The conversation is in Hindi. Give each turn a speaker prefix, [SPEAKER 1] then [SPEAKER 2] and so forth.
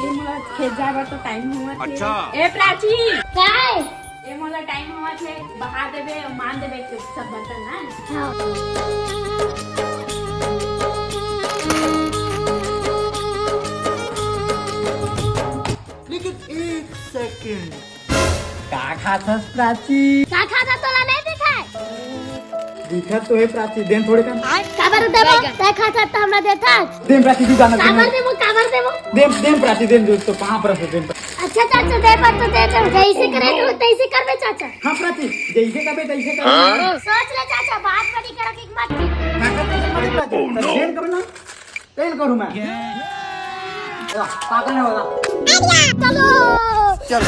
[SPEAKER 1] ए मला खेत जाबा तो टाइम हुआ थे।
[SPEAKER 2] अच्छा।
[SPEAKER 1] ए प्राची
[SPEAKER 3] काय
[SPEAKER 1] ए मला टाइम हुआ थे बहा देबे मान देबे के सब बर्तन ना।
[SPEAKER 3] हाँ।
[SPEAKER 4] लेकिन एक सेकंड का खाथस प्राची
[SPEAKER 3] का खाता तोला नहीं दिखाए
[SPEAKER 4] दिखत तो है प्राची देन थोड़े का
[SPEAKER 3] काबर देबो का खाता त हमरा देता
[SPEAKER 4] देन प्राची तू गाना
[SPEAKER 3] काबर देबो
[SPEAKER 4] देन प्राची देन तो कहां पर देन
[SPEAKER 3] अच्छा चाचा दे पर तो दे तो जैसे करे तो तैसे करबे चाचा।
[SPEAKER 4] हां प्राची जैसे कबे तैसे कर
[SPEAKER 3] सोच ले चाचा बात बड़ी कर के मत
[SPEAKER 4] देन कब ना देन करूं मैं पागल है वाला
[SPEAKER 3] चलो
[SPEAKER 4] चल